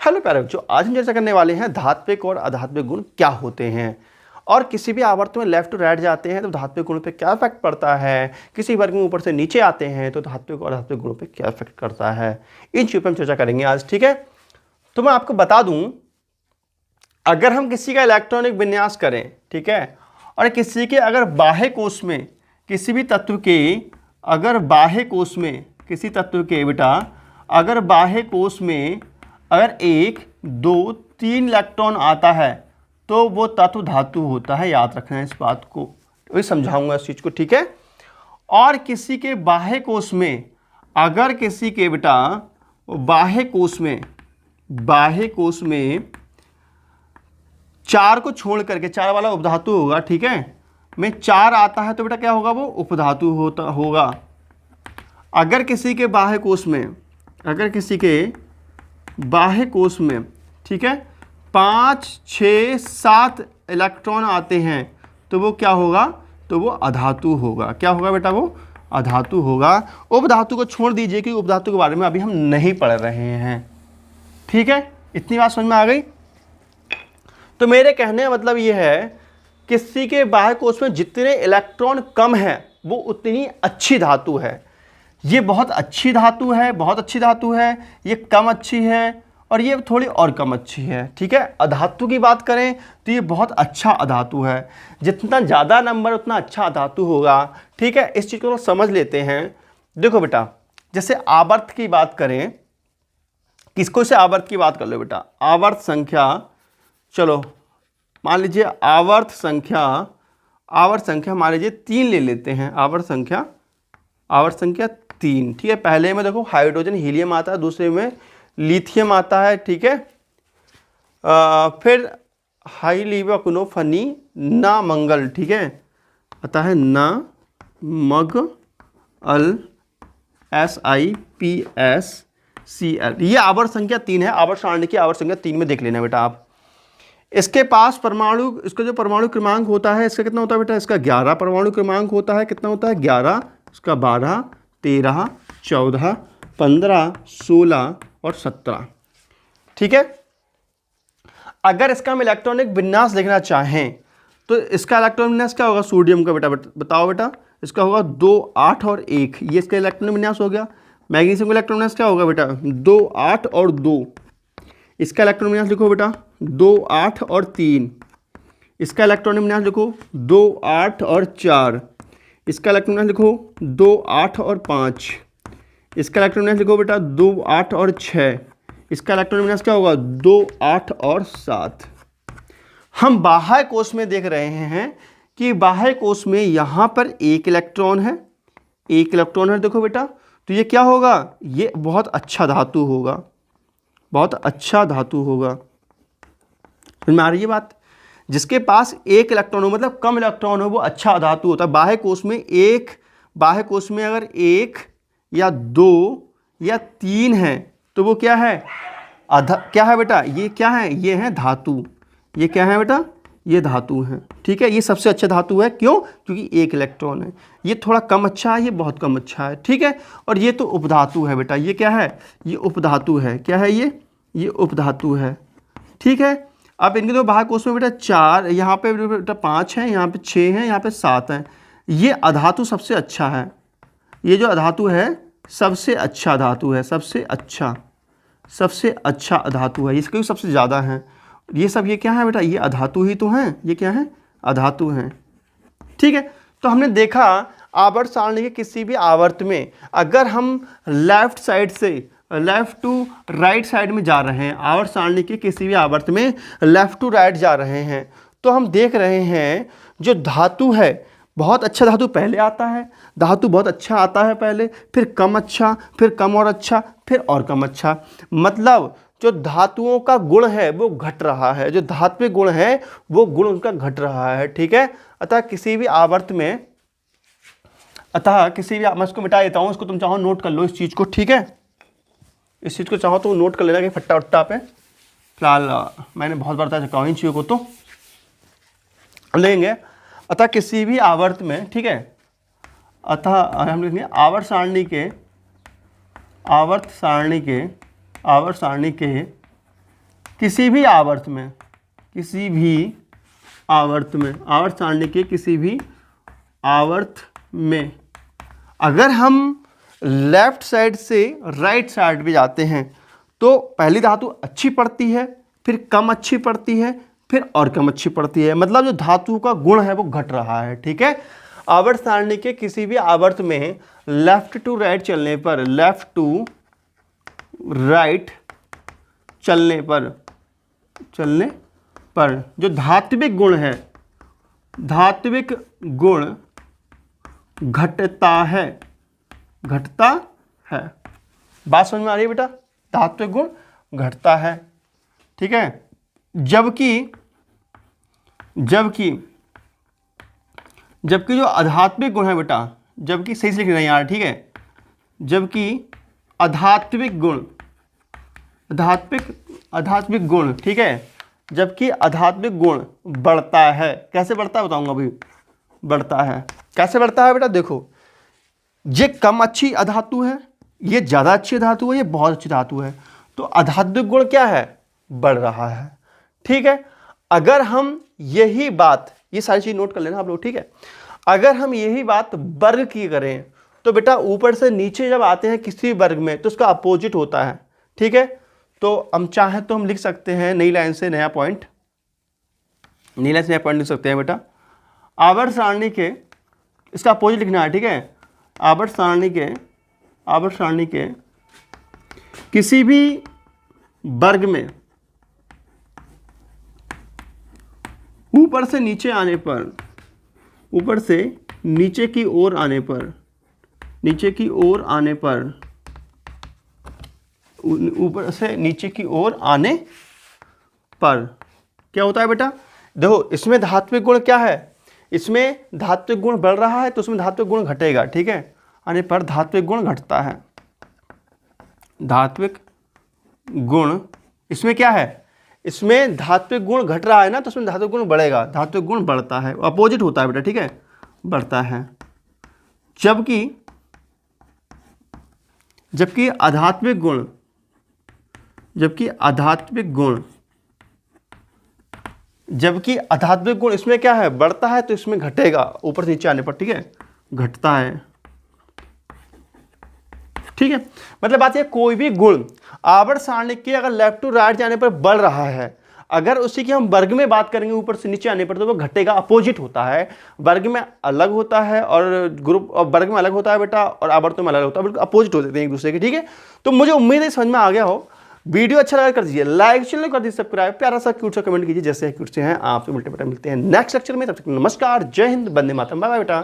Hello प्यारे बच्चों, आज हम चर्चा करने वाले हैं धात्विक और अधात्विक गुण क्या होते हैं और किसी भी आवर्त में लेफ्ट टू राइट जाते हैं तो धात्विक गुणों पे क्या इफेक्ट पड़ता है, किसी वर्ग में ऊपर से नीचे आते हैं तो धात्विक और अधात्विक गुणों पे क्या इफेक्ट करता है, इन चीज़ों पर हम चर्चा करेंगे आज। ठीक है, तो मैं आपको बता दूं, अगर हम किसी का इलेक्ट्रॉनिक विन्यास करें, ठीक है, और किसी के अगर बाह्य कोश में किसी भी तत्व के, अगर बाह्य कोश में किसी तत्व के बेटा अगर बाह्य कोश में अगर 1, 2, 3 इलेक्ट्रॉन आता है तो वो तत्व धातु होता है। याद रखना है इस बात को, वही समझाऊंगा इस चीज को। ठीक है, और किसी के बाह्य कोश में अगर किसी के बेटा बाह्य कोश में 4 को छोड़ करके 4 वाला उपधातु होगा, ठीक है, में 4 आता है तो बेटा क्या होगा, वो उपधातु होगा। अगर किसी के बाह्य कोश में ठीक है 5, 6, 7 इलेक्ट्रॉन आते हैं तो वो क्या होगा, तो वो अधातु होगा। क्या होगा बेटा, वो अधातु होगा। उपधातु को छोड़ दीजिए कि उपधातु के बारे में अभी हम नहीं पढ़ रहे हैं। ठीक है, इतनी बात समझ में आ गई। तो मेरे कहने का मतलब ये है, किसी के बाह्य कोश में जितने इलेक्ट्रॉन कम है वो उतनी अच्छी धातु है। ये बहुत अच्छी धातु है, बहुत अच्छी धातु है, ये कम अच्छी है और ये थोड़ी और कम अच्छी है। ठीक है, अधातु की बात करें तो ये बहुत अच्छा अधातु है। जितना ज़्यादा नंबर उतना अच्छा अधातु होगा। ठीक है, इस चीज़ को समझ लेते हैं। देखो बेटा, जैसे आवर्त की बात करें, किसको से आवर्त की बात कर लो बेटा, आवर्त संख्या, चलो मान लीजिए आवर्त संख्या मान लीजिए 3 ले लेते हैं। आवर्त संख्या 3। ठीक है, पहले में देखो हाइड्रोजन हीलियम आता है, दूसरे में लिथियम आता है। ठीक है, फिर हाइलिवकुनोफनी ना मंगल, ठीक है, आता है ना मग अल SIPSCl। ये आवर्त संख्या 3 है। आवर्त सारणी की आवर्त संख्या 3 में देख लेना बेटा आप। इसके पास परमाणु, इसका जो परमाणु क्रमांक होता है, इसका कितना होता है बेटा, इसका 11 परमाणु क्रमांक होता है। कितना होता है, 11, इसका 12, 13, 14, 15, 16 और 17। ठीक है, अगर इसका हम इलेक्ट्रॉनिक विन्यास देखना चाहें तो इसका इलेक्ट्रॉनिक विन्यास क्या होगा, सोडियम का बेटा बताओ बेटा, इसका होगा 2, 8 और 1। ये इसका इलेक्ट्रॉनिक विन्यास हो गया। मैग्नीशियम का इलेक्ट्रॉनिक विन्यास क्या होगा बेटा, 2, 8 और 2। इसका इलेक्ट्रॉनिक विन्यास लिखो बेटा 2, 8 और 3। इसका इलेक्ट्रॉनिक विन्यास लिखो 2, 8 और 4। इसका इलेक्ट्रॉनिक विन्यास लिखो 2, 8 और 5। इसका इलेक्ट्रॉनिक विन्यास लिखो बेटा 2, 8 और 6। इसका इलेक्ट्रॉनिक विन्यास क्या होगा, 2, 8 और 7। हम बाह्य कोश में देख रहे हैं कि बाह्य कोश में यहाँ पर 1 इलेक्ट्रॉन है, 1 इलेक्ट्रॉन है। देखो बेटा, तो ये क्या होगा, ये बहुत अच्छा धातु होगा, बहुत अच्छा धातु होगा। समझ में आ रही है बात। जिसके पास 1 इलेक्ट्रॉन हो, मतलब कम इलेक्ट्रॉन हो, वो अच्छा धातु होता है। बाह्य कोश में अगर 1 या 2 या 3 है तो वो क्या है, क्या है बेटा, ये क्या है, ये है धातु। ये क्या है बेटा, ये धातु है। ठीक है, ये सबसे अच्छा धातु है। क्यों, क्योंकि 1 इलेक्ट्रॉन है। ये थोड़ा कम अच्छा है, ये बहुत कम अच्छा है। ठीक है, और ये तो उपधातु है बेटा। ये क्या है, ये उपधातु है। क्या है ये उपधातु है। ठीक है, अब इनके दो बाह्य कोश में बेटा 4, यहाँ पे बेटा 5 है, यहाँ पे 6 है, यहाँ पे 7 है। ये अधातु सबसे अच्छा है। ये जो अधातु है सबसे अच्छा धातु है, सबसे अच्छा अधातु है। इसके भी सबसे ज़्यादा है। ये सब ये क्या है बेटा, ये अधातु ही तो हैं। ये क्या है, अधातु हैं। ठीक है, तो हमने देखा आवर्त सारणी के किसी भी आवर्त में अगर हम लेफ्ट साइड से लेफ्ट टू राइट साइड में जा रहे हैं, आवर्त सारणी के किसी भी आवर्त में लेफ्ट टू राइट जा रहे हैं, तो हम देख रहे हैं जो धातु है, बहुत अच्छा धातु पहले आता है। धातु बहुत अच्छा आता है पहले, फिर कम अच्छा, फिर कम और अच्छा, फिर और कम अच्छा। मतलब जो धातुओं का गुण है वो घट रहा है, जो धात्विक गुण है वो गुण उनका घट रहा है। ठीक है, अतः किसी भी आवर्त में, मैं इसको मिटा देता हूँ, इसको तुम चाहो नोट कर लो इस चीज़ को। ठीक है, इस चीज़ को चाहो तो नोट कर लेना कि फट्टा वट्टा पे। फिलहाल मैंने बहुत बार चुका हूँ इन चीज़ों को, तो लेंगे। अतः किसी भी आवर्त में, ठीक है, अतः हम लिखेंगे आवर्त सारणी के किसी भी आवर्त में, किसी भी आवर्त में, आवर्त सारणी के किसी भी आवर्त में अगर हम लेफ्ट साइड से राइट साइड पे जाते हैं तो पहली धातु अच्छी पड़ती है, फिर कम अच्छी पड़ती है, फिर और कम अच्छी पड़ती है। मतलब जो धातु का गुण है वो घट रहा है। ठीक है, आवर्त सारणी के किसी भी आवर्त में लेफ्ट टू राइट चलने पर, लेफ्ट टू राइट चलने पर जो धात्विक गुण है, धात्विक गुण घटता है, घटता है। बात समझ में आ रही है बेटा? धात्विक गुण घटता है। ठीक है, जबकि जो अधात्विक गुण है बेटा, जबकि सही से लिख रहे हैं यार, ठीक है, जबकि अधात्विक गुण, ठीक है, जबकि अधात्विक गुण बढ़ता है। कैसे बढ़ता है बताऊंगा अभी। बढ़ता है, कैसे बढ़ता है बेटा? देखो, ये कम अच्छी अधातु है, ये ज़्यादा अच्छी धातु है, ये बहुत अच्छी धातु है, तो अधात्विक गुण क्या है? बढ़ रहा है। ठीक है, अगर हम यही बात, ये सारी चीज़ नोट कर लेना आप लोग, ठीक है, अगर हम यही बात वर्ग की करें तो बेटा ऊपर से नीचे जब आते हैं किसी वर्ग में तो उसका अपोजिट होता है। ठीक है, तो हम चाहें तो हम लिख सकते हैं नई लाइन से नया पॉइंट, लिख सकते हैं बेटा। आवर्त सारणी के, इसका अपोजिट लिखना है। ठीक है, आवर्त सारणी के किसी भी वर्ग में ऊपर से नीचे आने पर, ऊपर से नीचे की ओर आने पर, ऊपर से नीचे की ओर आने पर क्या होता है बेटा? देखो, इसमें धात्विक गुण क्या है? इसमें धात्विक गुण बढ़ रहा है तो उसमें धात्विक गुण घटेगा। ठीक है, आने पर धात्विक गुण घटता है। धात्विक गुण इसमें क्या है? इसमें धात्विक गुण घट रहा है ना, तो उसमें धात्विक गुण बढ़ेगा, धात्विक गुण बढ़ता है, अपोजिट होता है बेटा। ठीक है, बढ़ता है। जबकि आध्यात्मिक गुण इसमें क्या है? बढ़ता है, तो इसमें घटेगा ऊपर से नीचे आने पर। ठीक है, घटता है। ठीक है, मतलब बात है कोई भी गुण आवर्त सारणी के अगर लेफ्ट टू राइट जाने पर बढ़ रहा है, अगर उसी की हम वर्ग में बात करेंगे ऊपर से नीचे आने पर तो वो घटेगा, अपोजिट होता है। वर्ग में अलग होता है और ग्रुप और वर्ग में अलग होता है बेटा, और आवर्त में अलग होता है, बिल्कुल अपोजिट हो जाते हैं एक दूसरे के। ठीक है, तो मुझे उम्मीद है समझ में आ गया हो। वीडियो अच्छा लगा कर दीजिए लाइक, चैनल कर दीजिए सब्सक्राइब, प्यारा सा क्यूट सा कमेंट कीजिए जैसे क्यूट से हैं। आपसे मिलते हैं नेक्स्ट लेक्चर में, तब तक नमस्कार, जय हिंद, वंदे मातरम, बाय बाय बेटा।